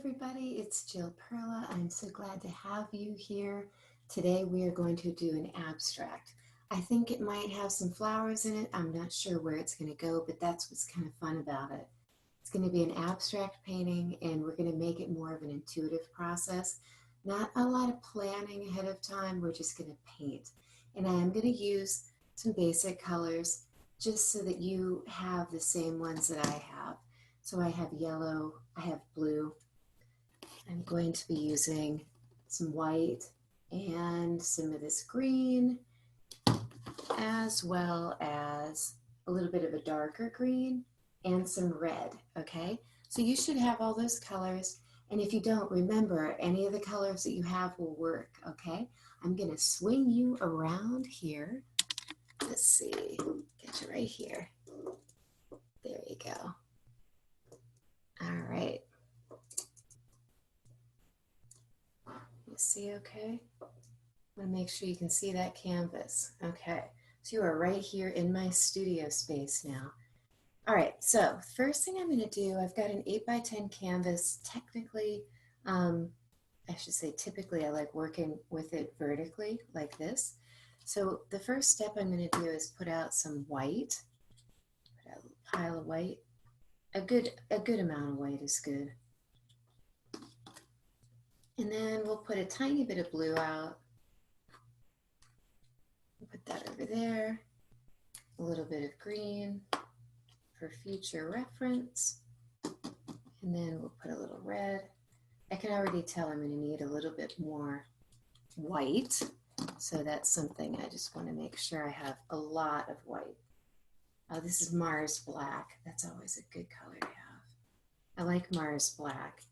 everybody, it's Jill Perla. I'm so glad to have you here. Today we are going to do an abstract. I think it might have some flowers in it. I'm not sure where it's going to go, but that's what's kind of fun about it. It's going to be an abstract painting and we're going to make it more of an intuitive process. Not a lot of planning ahead of time, we're just going to paint. And I am going to use some basic colors just so that you have the same ones that I have. So I have yellow, I have blue. I'm going to be using some white and some of this green, as well as a little bit of a darker green and some red, okay? So you should have all those colors. And if you don't, remember, any of the colors that you have will work, okay? I'm gonna swing you around here. Let's see, get you right here. There you go. All right. You see okay? I want to make sure you can see that canvas. Okay, so you are right here in my studio space now. All right, so first thing I'm going to do, I've got an 8x10 canvas. Technically, I should say typically I like working with it vertically like this. So the first step I'm going to do is put out some white. Put out a pile of white. A good amount of white is good. And then we'll put a tiny bit of blue out. Put that over there. A little bit of green for future reference. And then we'll put a little red. I can already tell I'm going to need a little bit more white. So that's something I just want to make sure I have a lot of white. This is Mars Black. That's always a good color to have. I like Mars Black.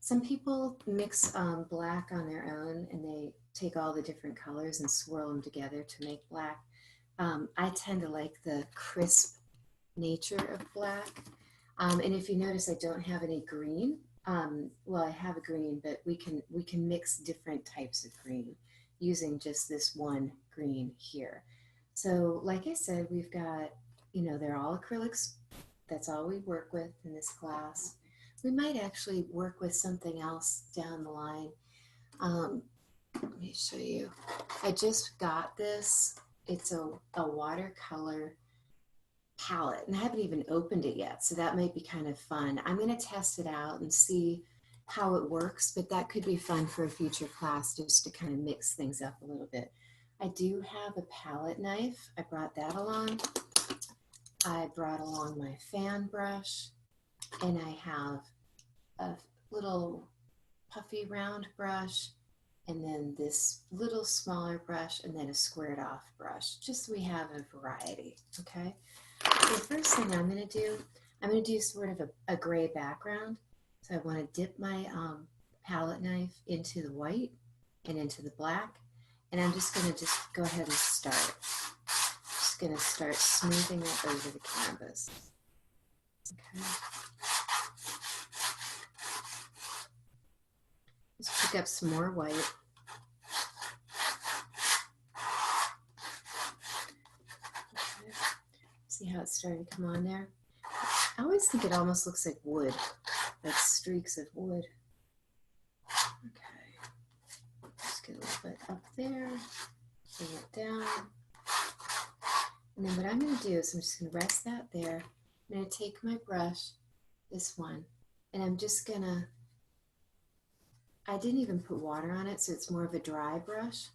Some people mix black on their own and they take all the different colors and swirl them together to make black. I tend to like the crisp nature of black. And if you notice, I don't have any green. Well, I have a green, but we can mix different types of green using just this one green here. So like I said, we've got, they're all acrylics. That's all we work with in this class. We might actually work with something else down the line. Let me show you. I just got this. It's a watercolor palette, and I haven't even opened it yet, so that might be kind of fun. I'm going to test it out and see how it works, but that could be fun for a future class just to kind of mix things up a little bit. I do have a palette knife. I brought that along. I brought along my fan brush. And I have a little puffy round brush, and then this little smaller brush, and then a squared off brush, just so we have a variety, okay? So the first thing I'm going to do sort of a gray background. So I want to dip my palette knife into the white and into the black, and I'm just going to go ahead and start. Just going to start smoothing it over the canvas. Okay. Just pick up some more white. Okay. See how it's starting to come on there? I always think it almost looks like wood, like streaks of wood. Okay. Just get a little bit up there, bring it down. And then what I'm going to do is I'm just going to rest that there. I'm going to take my brush, this one, and I'm just going to, I didn't even put water on it, so it's more of a dry brush.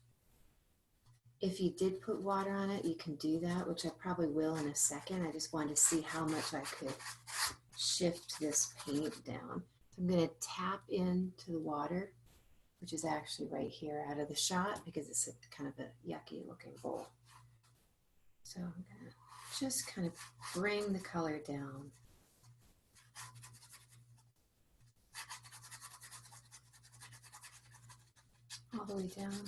If you did put water on it, you can do that, which I probably will in a second. I just wanted to see how much I could shift this paint down. So I'm going to tap into the water, which is actually right here out of the shot because it's a kind of a yucky looking bowl. So I'm going to just kind of bring the color down. All the way down.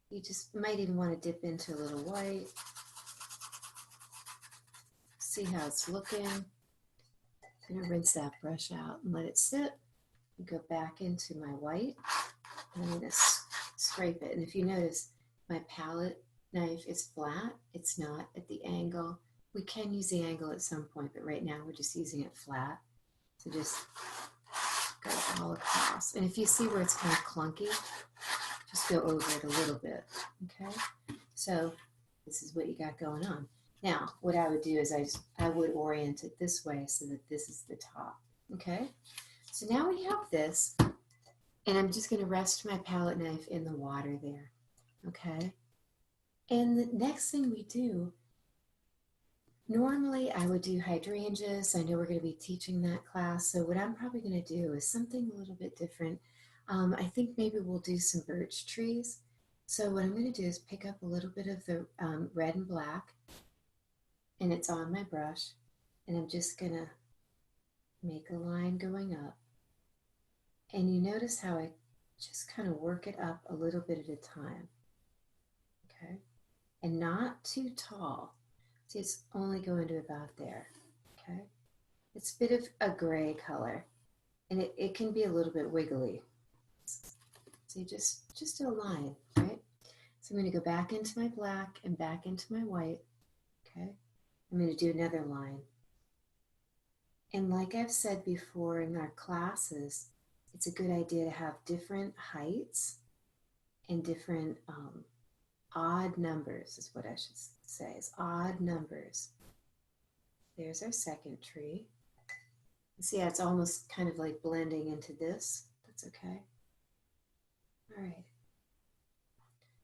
You just might even want to dip into a little white. See how it's looking. I'm going to rinse that brush out and let it sit. Go back into my white. And I'm going to scrape it. And if you notice, my palette knife is flat. It's not at the angle. We can use the angle at some point, but right now we're just using it flat. So just go all across. And if you see where it's kind of clunky, just go over it a little bit, okay? So this is what you got going on. Now, what I would do is I would orient it this way so that this is the top, okay? So now we have this, and I'm just going to rest my palette knife in the water there, okay? And the next thing we do, normally I would do hydrangeas. I know we're going to be teaching that class, so what I'm probably going to do is something a little bit different. I think maybe we'll do some birch trees. So what I'm going to do is pick up a little bit of the red and black, and it's on my brush, and I'm just going to make a line going up. And you notice how I just kind of work it up a little bit at a time, okay? And not too tall. See, it's only going to about there, okay? It's a bit of a gray color, and it can be a little bit wiggly. See, just a line, right? So I'm going to go back into my black and back into my white, okay? I'm going to do another line. And like I've said before in our classes, it's a good idea to have different heights and different odd numbers is what I should say, is odd numbers. There's our second tree. See how it's almost kind of like blending into this? That's okay. All right.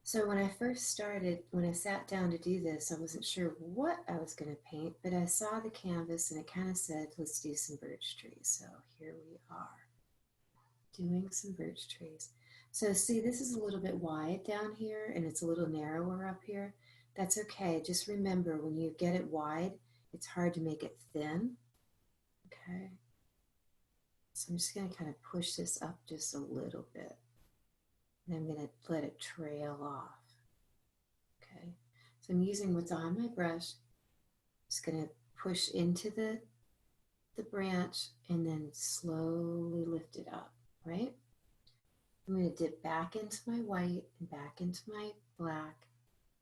So when I first started, when I sat down to do this, I wasn't sure what I was going to paint, but I saw the canvas and it kind of said, let's do some birch trees. So here we are, doing some birch trees. So see, this is a little bit wide down here and it's a little narrower up here. That's okay. Just remember, when you get it wide, it's hard to make it thin. Okay. So I'm just going to kind of push this up just a little bit. And I'm going to let it trail off. Okay. So I'm using what's on my brush. Just going to push into the branch and then slowly lift it up, right? I'm going to dip back into my white and back into my black.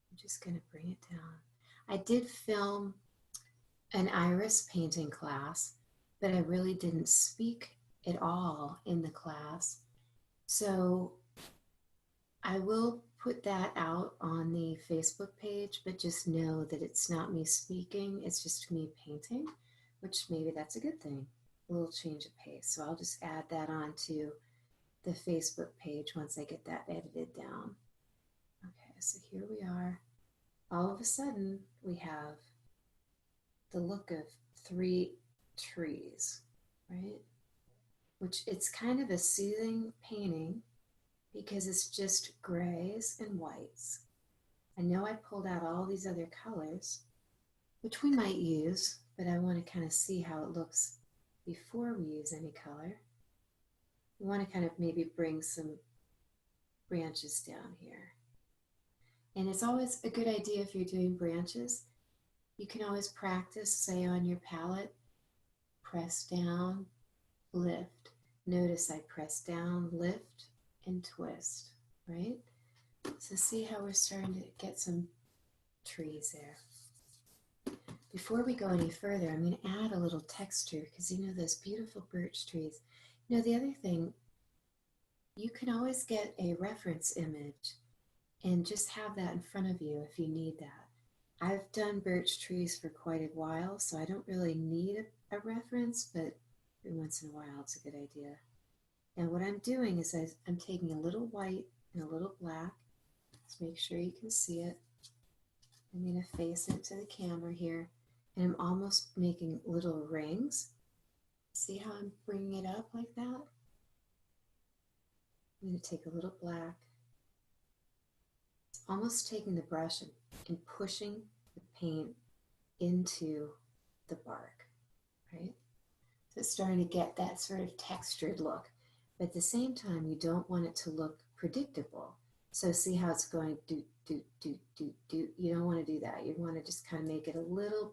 I'm just going to bring it down. I did film an iris painting class, but I really didn't speak at all in the class. So I will put that out on the Facebook page, but just know that it's not me speaking, it's just me painting, which maybe that's a good thing, a little change of pace. So I'll just add that on to the Facebook page once I get that edited down. Okay, so here we are. All of a sudden, we have the look of 3 trees, right? Which it's kind of a soothing painting because it's just grays and whites. I know I pulled out all these other colors, which we might use, but I want to kind of see how it looks before we use any color. We want to kind of maybe bring some branches down here. And it's always a good idea if you're doing branches, you can always practice, say on your palette, press down, lift. Notice I press down, lift, and twist, right? So see how we're starting to get some trees there. Before we go any further, I'm going to add a little texture because you know those beautiful birch trees. You know, the other thing, you can always get a reference image and just have that in front of you if you need that. I've done birch trees for quite a while, so I don't really need a reference, but every once in a while it's a good idea. Now what I'm doing is I'm taking a little white and a little black. Let's make sure you can see it. I'm going to face it to the camera here, and I'm almost making little rings. See how I'm bringing it up like that? I'm going to take a little black. It's almost taking the brush and pushing the paint into the bark, right? So it's starting to get that sort of textured look. But at the same time, you don't want it to look predictable. So see how it's going do, do, do, do, do. You don't want to do that. You want to just kind of make it a little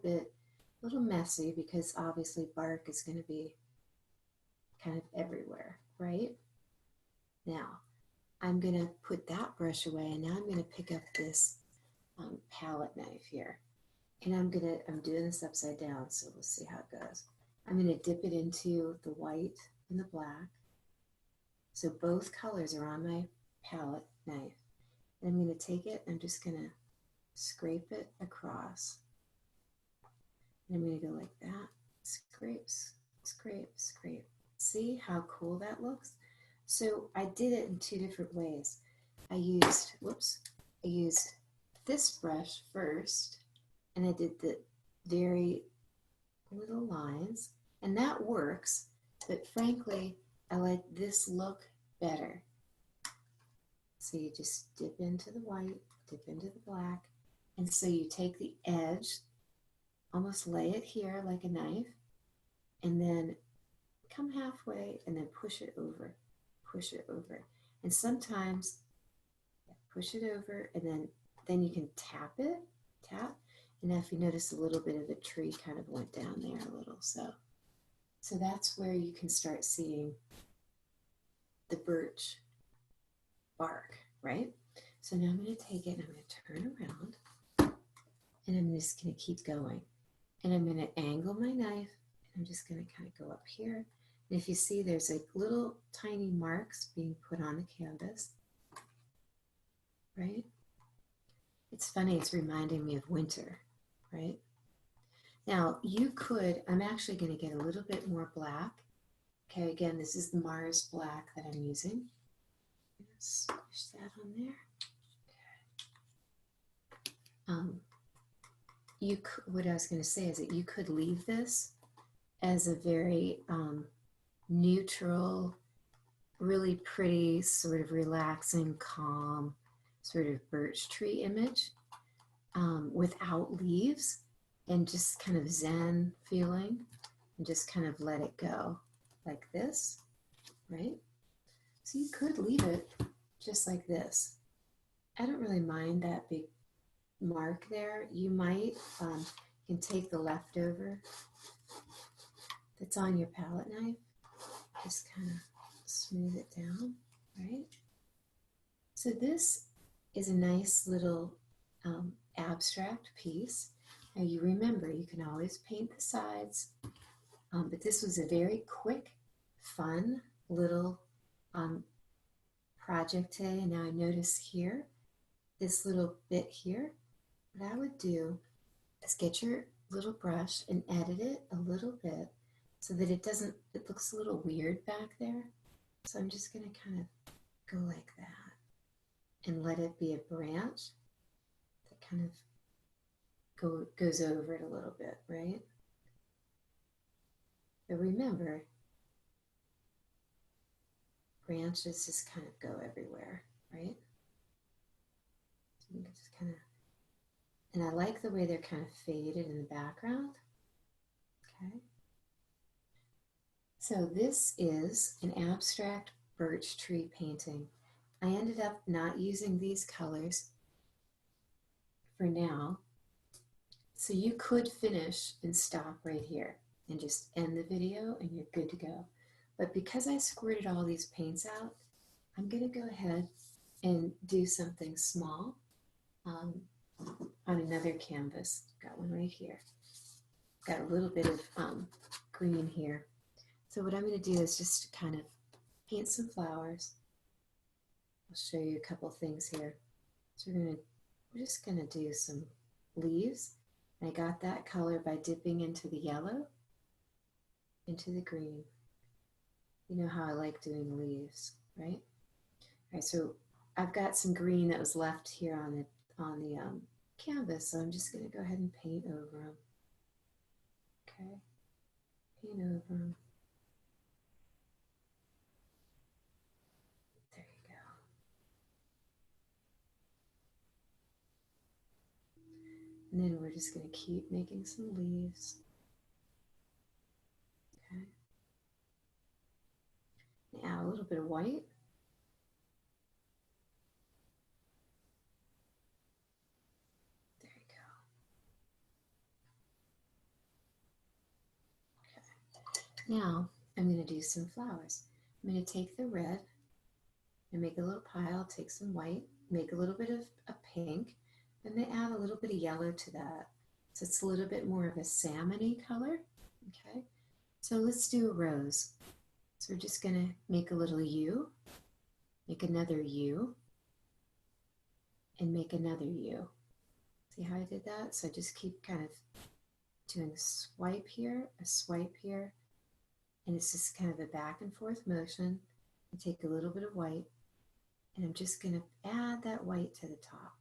messy because obviously bark is going to be kind of everywhere, right? Now, I'm going to put that brush away, and now I'm going to pick up this palette knife here. And I'm doing this upside down, so we'll see how it goes. I'm going to dip it into the white and the black. So both colors are on my palette knife. And I'm going to take it, I'm just going to scrape it across. And I'm going to go like that. Scrapes, scrape, scrape. See how cool that looks? So I did it in two different ways. I used this brush first, and I did the very little lines, and that works, but frankly, I like this look better. So you just dip into the white, dip into the black, and so you take the edge, almost lay it here like a knife, and then come halfway and then push it over, push it over. And sometimes push it over, and then you can tap it, tap. And now if you notice, a little bit of the tree kind of went down there a little. So that's where you can start seeing the birch bark, right? So now I'm going to take it and I'm going to turn around, and I'm just going to keep going. And I'm going to angle my knife, and I'm just going to kind of go up here. And if you see, there's like little tiny marks being put on the canvas, right? It's funny, it's reminding me of winter, right? Now you could, I'm actually going to get a little bit more black. Okay, again, this is the Mars black that I'm using. Squish that on there. Okay. What I was going to say is that you could leave this as a very neutral, really pretty, sort of relaxing, calm, sort of birch tree image without leaves, and just kind of zen feeling, and just kind of let it go like this, right? So you could leave it just like this. I don't really mind that big mark there. You might, you can take the leftover that's on your palette knife, just kind of smooth it down, right? So this is a nice little abstract piece. Now you remember, you can always paint the sides, but this was a very quick, fun little project today. And now I notice here, this little bit here, what I would do is get your little brush and edit it a little bit so that it looks a little weird back there. So I'm just going to kind of go like that and let it be a branch that kind of goes over it a little bit, right? But remember, branches just kind of go everywhere, right? So you can just kind of, and I like the way they're kind of faded in the background. Okay. So this is an abstract birch tree painting. I ended up not using these colors for now. So you could finish and stop right here and just end the video and you're good to go. But because I squirted all these paints out, I'm going to go ahead and do something small on another canvas. Got one right here. Got a little bit of green here. So what I'm going to do is just kind of paint some flowers. I'll show you a couple things here. So we're just going to do some leaves. I got that color by dipping into the yellow, into the green. You know how I like doing leaves, right? All right, so I've got some green that was left here on the canvas, so I'm just going to go ahead and paint over them. Okay, paint over them. There you go. And then we're just going to keep making some leaves. Okay. Add a little bit of white. There you go. Okay. Now I'm going to do some flowers. I'm going to take the red and make a little pile, take some white, make a little bit of a pink, and then add a little bit of yellow to that. So it's a little bit more of a salmon-y color. Okay. So let's do a rose. So we're just going to make a little U. make another U, and make another U. See how I did that? So I just keep kind of doing a swipe here, and it's just kind of a back and forth motion. I take a little bit of white, and I'm just going to add that white to the top.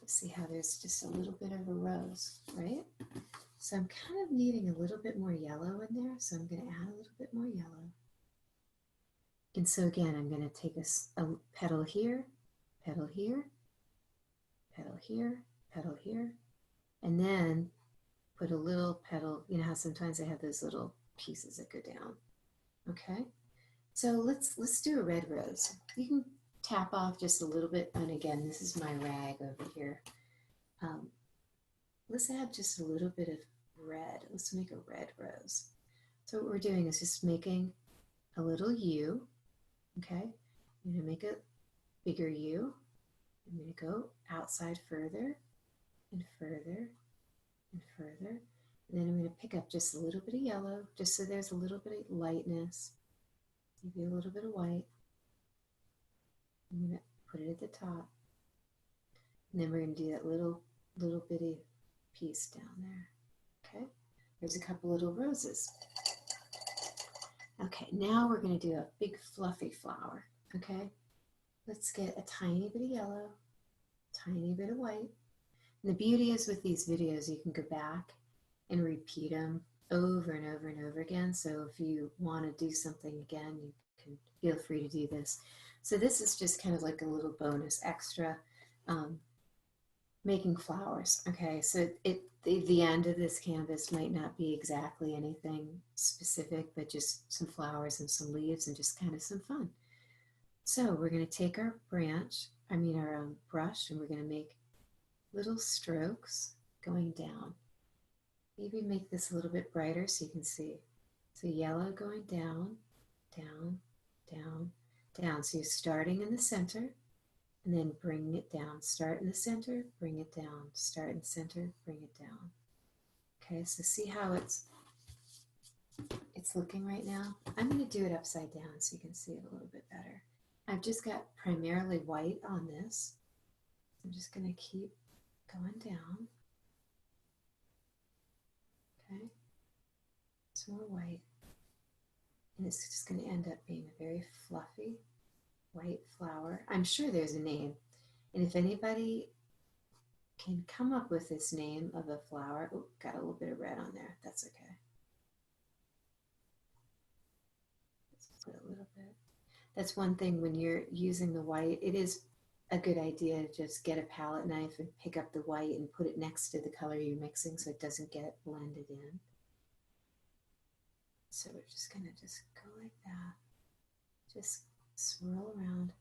See how there's just a little bit of a rose, right? So I'm kind of needing a little bit more yellow in there, so I'm going to add a little bit more yellow. And so again, I'm going to take a petal here, petal here, petal here, petal here, and then put a little petal. You know how sometimes they have those little pieces that go down. Okay, so let's do a red rose. You can tap off just a little bit, and again, this is my rag over here. Let's add just a little bit of red. Let's make a red rose. So what we're doing is just making a little U. Okay, I'm going to make a bigger U. I'm going to go outside further and further and further. And then I'm going to pick up just a little bit of yellow, just so there's a little bit of lightness. Maybe a little bit of white. I'm going to put it at the top. And then we're going to do that little bitty piece down there. Okay, there's a couple little roses. Okay, now we're going to do a big fluffy flower. Okay, let's get a tiny bit of yellow, tiny bit of white. And the beauty is with these videos, you can go back and repeat them over and over and over again. So if you want to do something again, you can feel free to do this. So this is just kind of like a little bonus extra, making flowers. Okay, so the end of this canvas might not be exactly anything specific, but just some flowers and some leaves and just kind of some fun. So we're going to take our brush, and we're going to make little strokes going down. Maybe make this a little bit brighter so you can see. So yellow going down, down, down, down. So you're starting in the center and then bring it down. Start in the center, bring it down. Start in the center, bring it down. Okay, so see how it's looking right now? I'm going to do it upside down so you can see it a little bit better. I've just got primarily white on this. I'm just going to keep going down. Okay, some more white. And it's just going to end up being a very fluffy white flower. I'm sure there's a name. And if anybody can come up with this name of a flower, oh, got a little bit of red on there. That's okay. Let's put a little bit. That's one thing when you're using the white, it is a good idea to just get a palette knife and pick up the white and put it next to the color you're mixing so it doesn't get blended in. So we're just going to just go like that. Just swirl around.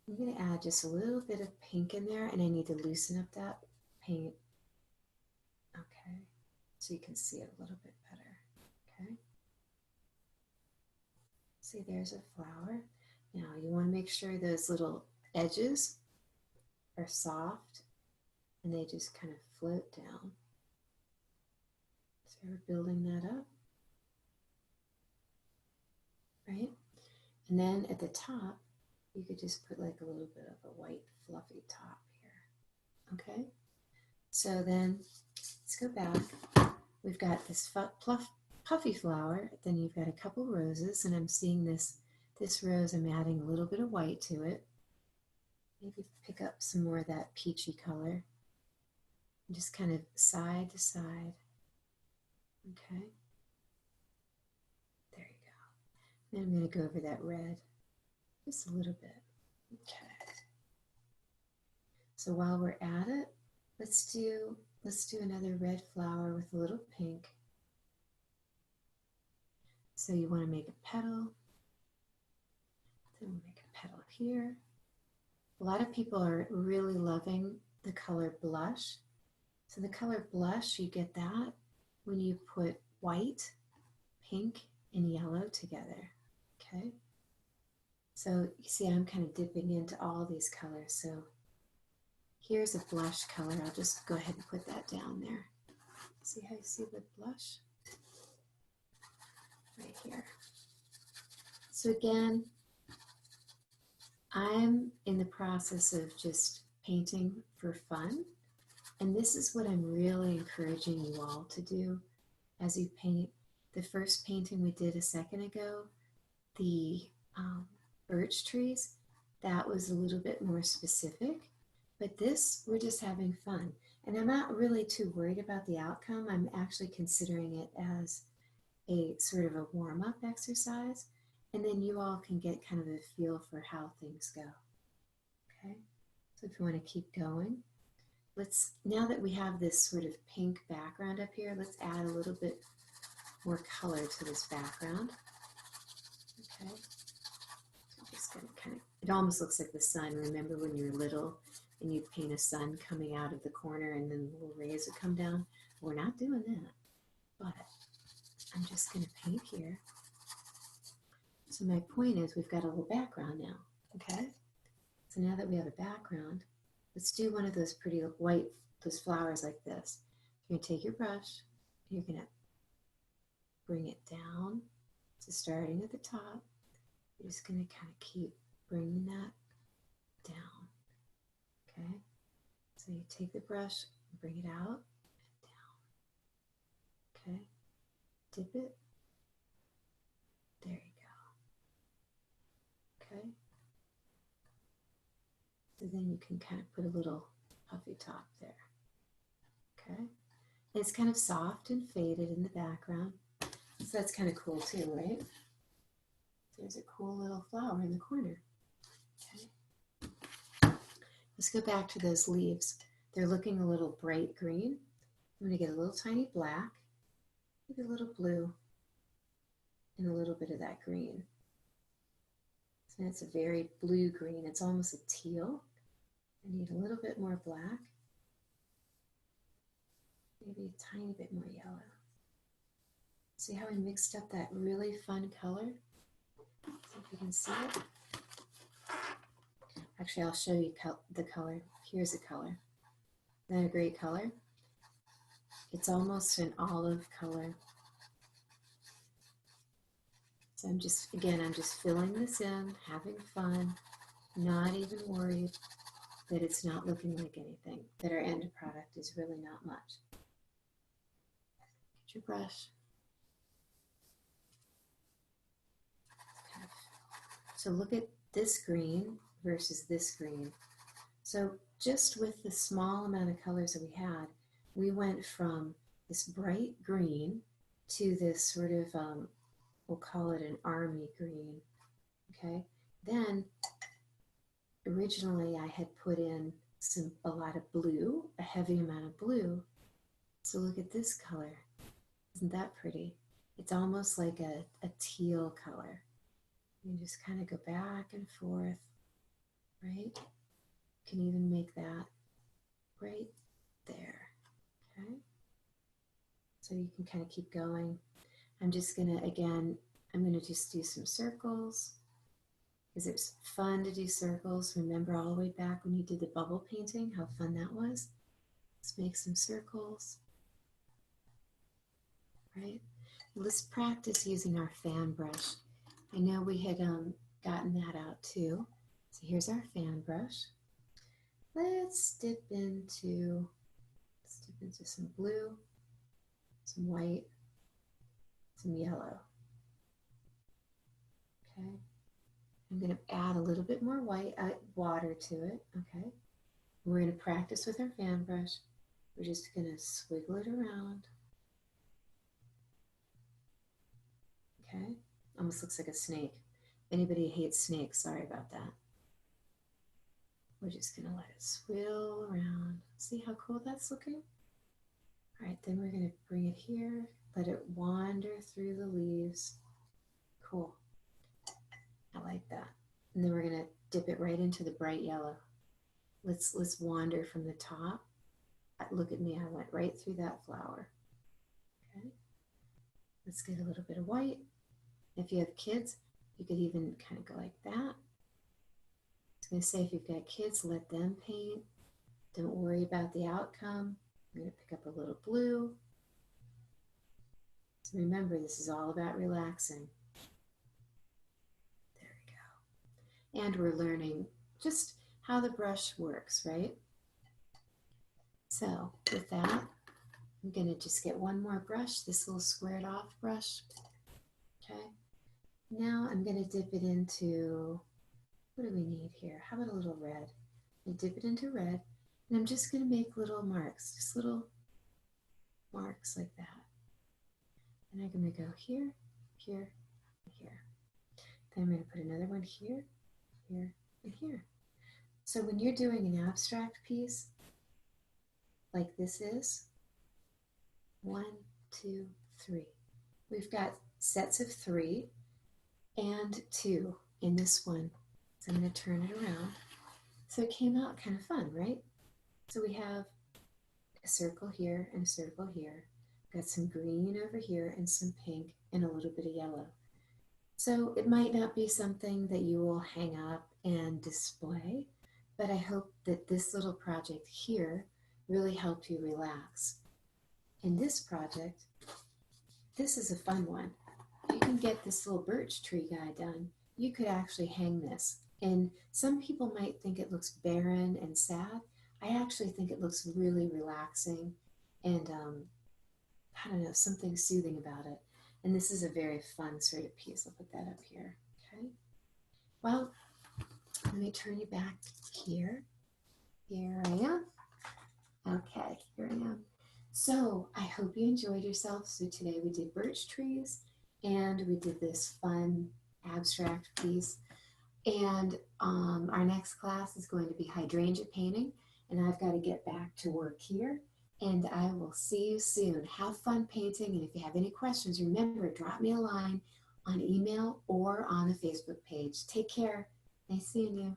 I'm going to add just a little bit of pink in there, and I need to loosen up that paint. Okay, so you can see it a little bit better. Okay. See, there's a flower. Now you want to make sure those little edges are soft and they just kind of float down. So we're building that up. Right? And then at the top, you could just put like a little bit of a white fluffy top here. Okay? So then let's go back. We've got this puffy flower, then you've got a couple roses, and I'm seeing this rose, I'm adding a little bit of white to it. Maybe pick up some more of that peachy color. And just kind of side to side. Okay. There you go. Then I'm going to go over that red just a little bit. Okay. So while we're at it, let's do another red flower with a little pink. So you want to make a petal. Then we'll make a petal here. A lot of people are really loving the color blush. So the color blush, you get that when you put white, pink, and yellow together. Okay. So you see I'm kind of dipping into all these colors. So here's a blush color. I'll just go ahead and put that down there. See how you see the blush? Right here. So again, I'm in the process of just painting for fun. And this is what I'm really encouraging you all to do as you paint. The first painting we did a second ago, the birch trees, that was a little bit more specific. But this, we're just having fun. And I'm not really too worried about the outcome. I'm actually considering it as a sort of a warm-up exercise. And then you all can get kind of a feel for how things go. Okay, so if you want to keep going, let's, now that we have this sort of pink background up here, let's add a little bit more color to this background. Okay, so I'm just going to kind of, it almost looks like the sun. Remember when you're little and you'd paint a sun coming out of the corner and then little rays would come down? We're not doing that, but I'm just going to paint here. So my point is we've got a little background now, okay? So now that we have a background, let's do one of those pretty white, those flowers like this. You're going to take your brush, and you're going to bring it down. So starting at the top, you're just going to kind of keep bringing that down, okay? So you take the brush, and bring it out and down, okay? Dip it. There you go, okay? So then you can kind of put a little puffy top there, okay? And it's kind of soft and faded in the background. So that's kind of cool too, right? There's a cool little flower in the corner, okay? Let's go back to those leaves. They're looking a little bright green. I'm going to get a little tiny black, maybe a little blue, and a little bit of that green. So it's a very blue-green. It's almost a teal. I need a little bit more black, maybe a tiny bit more yellow. See how we mixed up that really fun color? See if you can see it. Actually, I'll show you the color. Here's a color. Isn't that a great color? It's almost an olive color. So I'm just filling this in, having fun, not even worried that it's not looking like anything, that our end product is really not much. Get your brush. So look at this green versus this green. So just with the small amount of colors that we had, we went from this bright green to this sort of, we'll call it an army green, okay? Then originally I had put in a lot of blue, a heavy amount of blue. So look at this color. Isn't that pretty? It's almost like a teal color. You just kind of go back and forth, right? You can even make that right there, okay? So you can kind of keep going. I'm just gonna, again, I'm gonna just do some circles because it's fun to do circles. Remember all the way back when you did the bubble painting, how fun that was? Let's make some circles, right? Let's practice using our fan brush. I know we had gotten that out too. So here's our fan brush. Let's dip into some blue, some white, some yellow. Okay. I'm going to add a little bit more white water to it. Okay. We're going to practice with our fan brush. We're just going to swiggle it around. Okay. Almost looks like a snake. If anybody hates snakes, sorry about that. We're just going to let it swirl around. See how cool that's looking? All right, then we're going to bring it here, let it wander through the leaves. Cool. I like that. And then we're going to dip it right into the bright yellow. Let's wander from the top. Look at me, I went right through that flower. Okay. Let's get a little bit of white. If you have kids, you could even kind of go like that. I was going to say, if you've got kids, let them paint. Don't worry about the outcome. I'm going to pick up a little blue. So remember, this is all about relaxing. There we go. and we're learning just how the brush works, right? So with that, I'm going to just get one more brush, this little squared off brush. Okay. Now I'm going to dip it into, what do we need here? How about a little red? I dip it into red, and I'm just going to make little marks, just little marks like that. And I'm going to go here, here, and here. Then I'm going to put another one here, here, and here. So when you're doing an abstract piece, like this is, 1, 2, 3. We've got sets of 3 and 2 in this one. So I'm going to turn it around. So it came out kind of fun, right? So we have a circle here and a circle here. Got some green over here and some pink and a little bit of yellow. So it might not be something that you will hang up and display, but I hope that this little project here really helped you relax. In this project, this is a fun one. You can get this little birch tree guy done. You could actually hang this. And some people might think it looks barren and sad. I actually think it looks really relaxing and I don't know, something soothing about it. And this is a very fun sort of piece. I'll put that up here. Okay. Well, let me turn you back here. Here I am. Okay, here I am. So I hope you enjoyed yourself. So today we did birch trees and we did this fun abstract piece. And our next class is going to be hydrangea painting. And I've got to get back to work here. And I will see you soon. Have fun painting. And if you have any questions, remember, drop me a line on email or on the Facebook page. Take care. Nice seeing you.